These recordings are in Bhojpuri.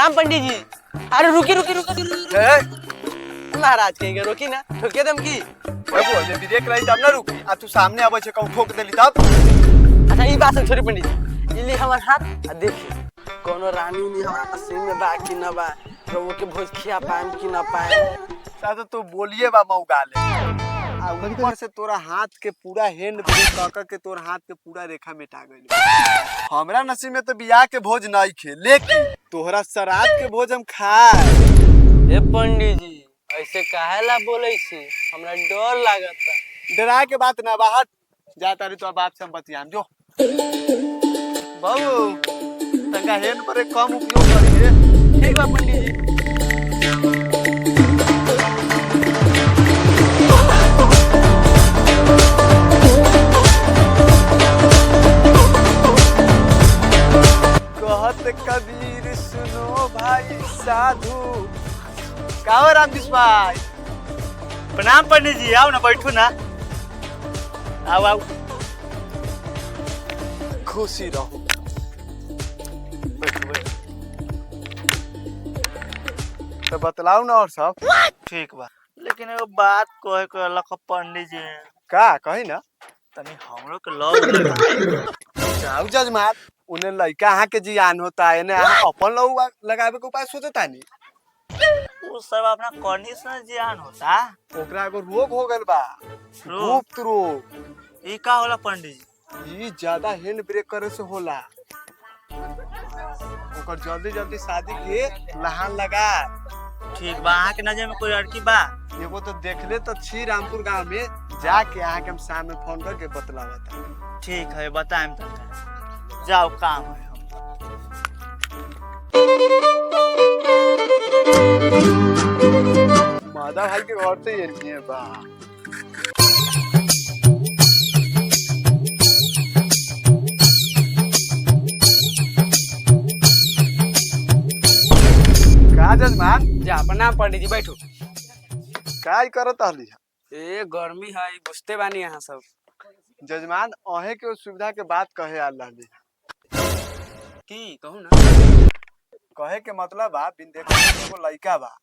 प्रणाम पंडित जी। अरे रुकी रुकी रुकी महाराज कहेंगे रोकी ना ठोके दम की बोले ब्रेक रही तब ना रुकी आ तू सामने आवे छे कहू ठोक देली तब। अच्छा ये बात छोड़ी पंडित जी इली हमार हाथ आ देखिए कोनो रानी नहीं हमारा नसीब में बा कि ना बा तो वो के भोज खिया पाएम कि ना पाए साथ तो बोलिए बा मऊ गाले आ ऊपर से तोरा हाथ के पूरा हैंड ब्रेक कर के तोर हाथ के पूरा रेखा मिटा गइल। हमरा नसीब में तो बियाह के भोज नहीं खे लेकिन तोहरा श्राद्ध के भोज हम खाए। ए पंडित जी ऐसे काहेला बोले छी हमरा डर लागता। डराए के बात ना बाहर जा तारी तो बाप से हम बतियाम जो बाबू तंगा हैंड पर कम उपयोग करिए। ठीक बा पंडित जी। कहत कबीर सुनो भाई साधु काहो रामजीत भाई। प्रणाम पंडित जी आओ ना बैठो ना आओ आओ खुशी रहो बैठो बैठो तो बतलाओ ना और सब ठीक बा लेकिन एगो बात कहे के लख पंडित जी का कही ना तनी हमरो के लव जाऊ जजमान उन्हें लड़का यहाँ के जियान होता है ने अपन लोग लगावे के उपाय सोचता नहीं वो सब अपना कंडीशन जियान होता ओकरा एगो रोग हो गइल बा गुप्त रोग। ई का होला पंडित जी ई ज्यादा हैंड ब्रेक करे से होला ओकर जल्दी जल्दी शादी के लहान लगा। ठीक बा अहाँ के नजर में कोई लड़की बा एगो तो देखले तो छी रामपुर गांव में जाके यहाँ के हम शाम में फोन करके बतलावता। ठीक है बताएं तो जाओ काम है मादा भाई के घर से ये नहीं है बा का जजमान जा प्रणाम पंडित जी बैठो। काय करत हली ए गर्मी है बुझते बानी यहाँ सब। जजमान अहे के सुविधा के बात कहे आल रहली की कहू ना कहे के मतलब बा बिन देखे एगो लड़का बा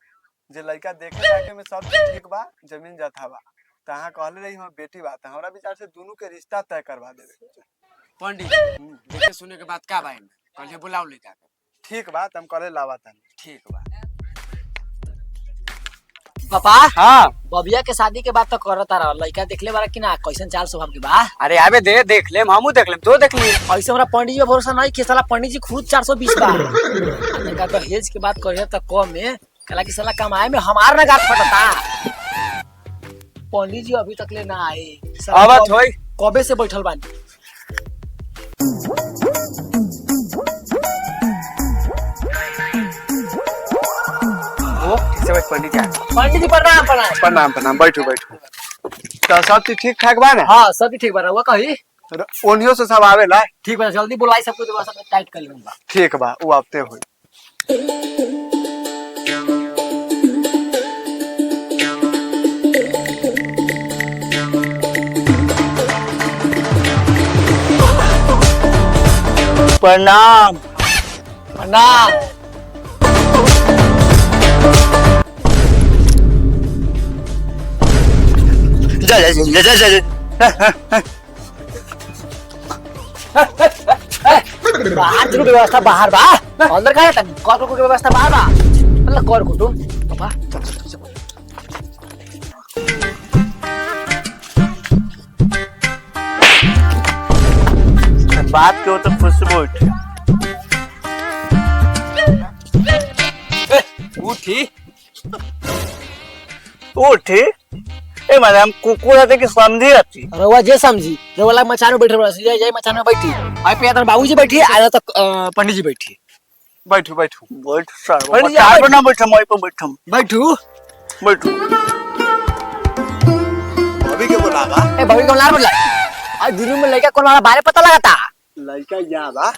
जे लड़का देखे जाके में सब चीज ठीक बा जमीन जथा बा तहां कहले रही हम बेटी बा हमरा विचार से दोनों के रिश्ता तय करवा देवे। पंडित देखे सुने के बात का बा में कल बुलाओ लड़का ठीक बा तुम करे लावा तनी। ठीक बा। पापा हाँ बबिया के शादी के बाद तो करता रह लड़का देखले बारा कि ना कैसन चाल स्वभाव के बा। अरे आबे दे देख ले हमहू देख ले तो देख लिए ऐसे हमरा पंडित जी पे भरोसा नहीं कि साला पंडित जी खुद 420 बा लड़का तो हेज के बात करिए तो कम में कला की साला कमाए में हमार ना गात फटता। पंडित जी अभी तक ले ना आए आवत होई कबे से बैठल बानी। पंडित जी प्रणाम प्रणाम। प्रणाम प्रणाम बैठो बैठो तो सब चीज ठीक ठाक बा ना। हाँ सब ठीक बा रहुआ कही ओनियो से सब आवेला ठीक बा जल्दी बुलाई सबको तो सब टाइट कर लूंगा। ठीक बा वो आपते होई। प्रणाम प्रणाम। जा जा जा जा जा बाहर की व्यवस्था बाहर बा अंदर का है कर को व्यवस्था बाहर बा मतलब कर को तुम पापा चल बात के हो तो खुशबू उठी उठी ए मैडम कुकुर आते कि समझी आती रवा जे समझी रवा मचान में बैठे रहा जाए जाए मचान में बैठी आई पे यार बाबूजी बैठी आया तक पंडित जी बैठी बैठो बैठो बैठ सर पंडित जी, चार ना बैठा मैं पे बैठम बैठू बैठू अभी के बोलावा ए भाभी को लार बोला आज दिन में लड़का कौन वाला बारे पता लगाता लड़का यहाँ बा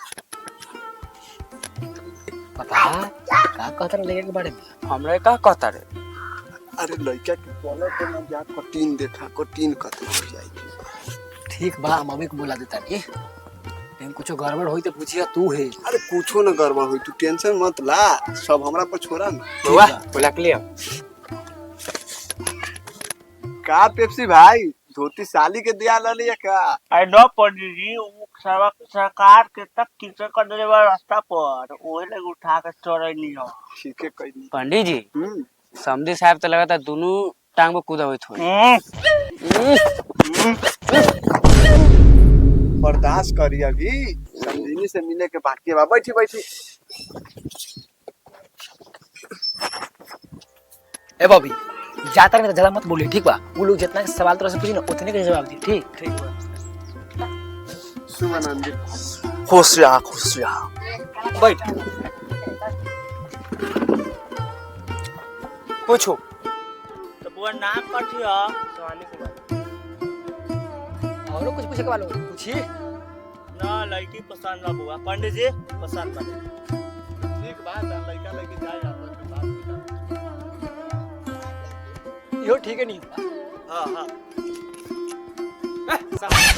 पता का कहता लड़के के बारे में हमरा का कहता रे अरे लड़का के बोला तो ना जा कटीन देखा कटीन कते हो जाएगी। ठीक बा मम्मी को बुला देता रे लेकिन कुछ गड़बड़ होई तो पूछिया तू है। अरे कुछो न गड़बड़ हुई, तू टेंशन मत ला, सब हमरा पर छोड़ा ना। बुआ बोला के लिया। का पेप्सी भाई, धोती साली के दिया ला लिया का? अरे नो पंडित जी, वो सरकार के तक कीचड़ कर देने वाला रास्ता पर ओहे लगे उठा के चढ़ लियो। ठीक है कही। पंडित जी समधी साहब तो लगा था दोनों टांग में कूदा हुई थोड़ी। बर्दाश्त करी, अभी समझीनी से मिले के बाकी बा। बैठी बैठी। ए बॉबी जाता नहीं तो ज्यादा मत बोली, ठीक बा? वो लोग जितना सवाल तरह से पूछी ना उतने के जवाब दी, ठीक? ठीक बा। शुभानंदी खुश रहा, खुश रहा। बैठ पूछो। तो बुआ नाम कथी है? स्वानी कुमार। और कुछ पूछे के वालों पूछी ना लड़की पसंद ना बुआ। पंडित जी पसंद बने। ठीक बात है, लड़का लेके जाए आपन के बात निकाल। यो ठीक है नहीं। हां हां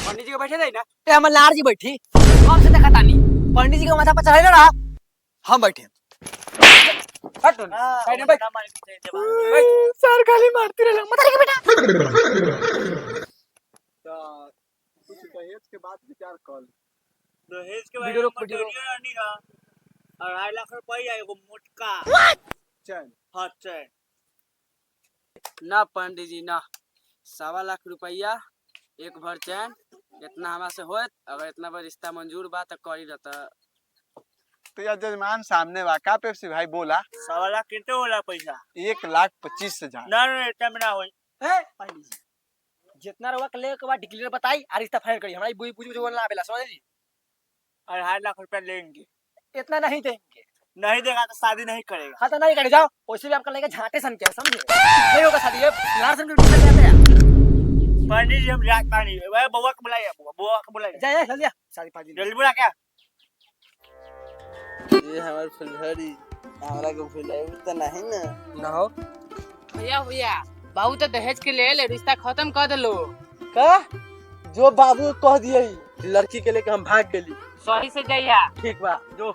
पंडित जी को बैठे दे ना। ए हमर लार जी बैठी, हम से देखा तानी पंडित जी के माथा पर चढ़ाइले रहा, हम बैठे। हट साइड में बैठ। सर खाली मारती रहे मत के बेटा। तो कुछ दहेज के बात विचार कर। दहेज के बारे वीडियो में रोक, वीडियो रोक। नहीं है। 2.5 लाख रुपया एगो मोटका चल हां चैन। ना पंडित जी ना, 1.25 लाख रुपया एक भर चैन, इतना हमरा से होत। अगर इतना बार रिश्ता मंजूर बा तो करी रहता। तो यार जजमान सामने बा, का पेप्सी भाई बोला? 1.25 लाख कितने होला पैसा? 1,25,000। ना ना इतना में ना होई। ए पंडित जी जितना रवा के ले के बाद डिक्लेयर बताई और रिश्ता फाइनल करी। हमरा बुई बुझ बोलना आवेला, समझ ली? 2.5 लाख रुपया लेंगे। इतना नहीं देंगे। नहीं देगा तो शादी नहीं करेगा। हाँ तो नहीं करे जाओ, वैसे भी आपका लेके झाटे सन क्या, समझे? नहीं होगा शादी, ये लार सन के रिश्ता कहते हैं। पंडित जी हम जाता नहीं है। वह बुआ को बुलाइए, बुआ को बुलाइए। जा जा जल्दी आ, शादी पाजी जल्दी बुला क्या? ये हमार फुलझड़ी, हमरा को फुलाए तो नहीं ना। ना हो भैया भैया बाबू तो दहेज के ले रिश्ता खत्म कर दलो। का जो बाबू कह दिए लड़की के लेके हम भाग गेली। सही से जाइया। ठीक बा जो।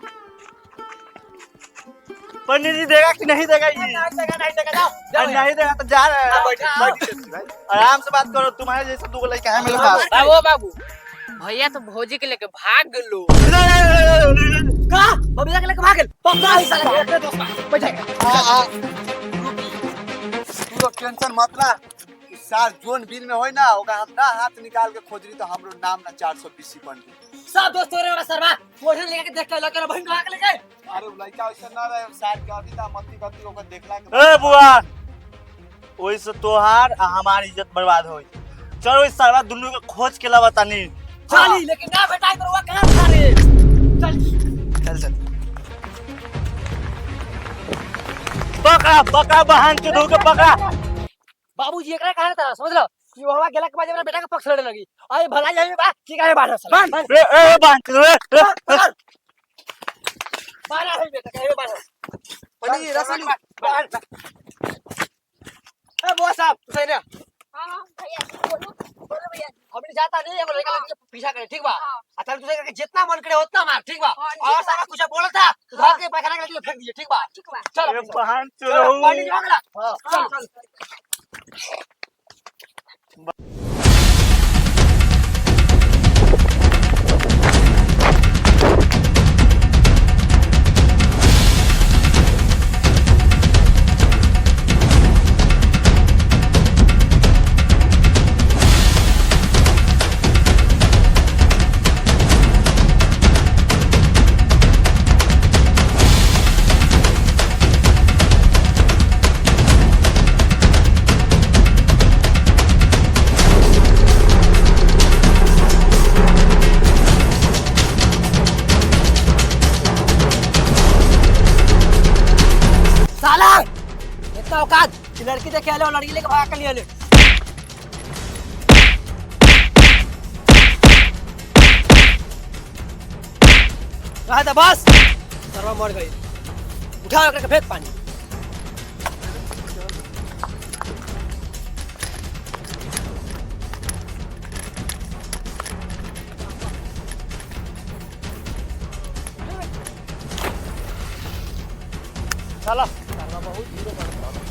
पंडित जी देगा कि नहीं देगा? ये नहीं देगा जाओ। नहीं देगा तो जा रहे हैं। बैठी। आराम से बात करो। तुम्हारे जैसे दो लड़का है मेरे पास। बाबू बाबू भैया तो भौजी के लेके भाग गलो। का बबिया के लेके भागल पक्का हिस्सा लगे दोस्त बैठ जाएगा। तू टेंशन मत ला। साल जोन बिल में होई ना, ओका हम ना हाथ निकाल के खोजरी तो हमरो नाम ना 420 बन गई। सब दोस्त तोरे वाला सरवा मोशन लेके देख के लगे बहन कहां के लेके। अरे उ लड़का वैसा ना रहे, साल के अभी ता मत्ती गति ओकर देखला के ए बुआ ओई से तोहार आ हमारी इज्जत बर्बाद होई। चलो इस सारा दुन्नु के खोज के ला बतानी। चाली लेकिन ना बेटा तो वो कहां था रे। चल चल पकड़ा पकड़ा बहन के धो के पकड़ा। बाबूजी एकरा कहां था समझ लो कि वो हवा गेला के बाद मेरा बेटा का पक्ष लड़ने लगी। अरे भला जाए बा की काहे बाहर साला ए बहन के बाहर है बेटा काहे बाहर। पंडित जी रसली बाहर ए बुआ साहब तू सही ना। हां भैया बोलो भैया। अभी जाता नहीं एगो लड़का लड़की पीछा करे, ठीक बा? अच्छा तुझे करके जितना मन करे उतना मार, ठीक बा? और सारा कुछ बोलता तू धर के पैखाना के लिए फेंक दिए, ठीक बा? चल ए बहन चलो चलो पानी जो अगला हां चल साला इतना औकात कि लड़की देखे आले और लड़की लेके भाग कर लिए ले। कहा था बस सर्वा मर गई। उठाओ करके फेंक पानी। चलो साला बहुत हीरो बन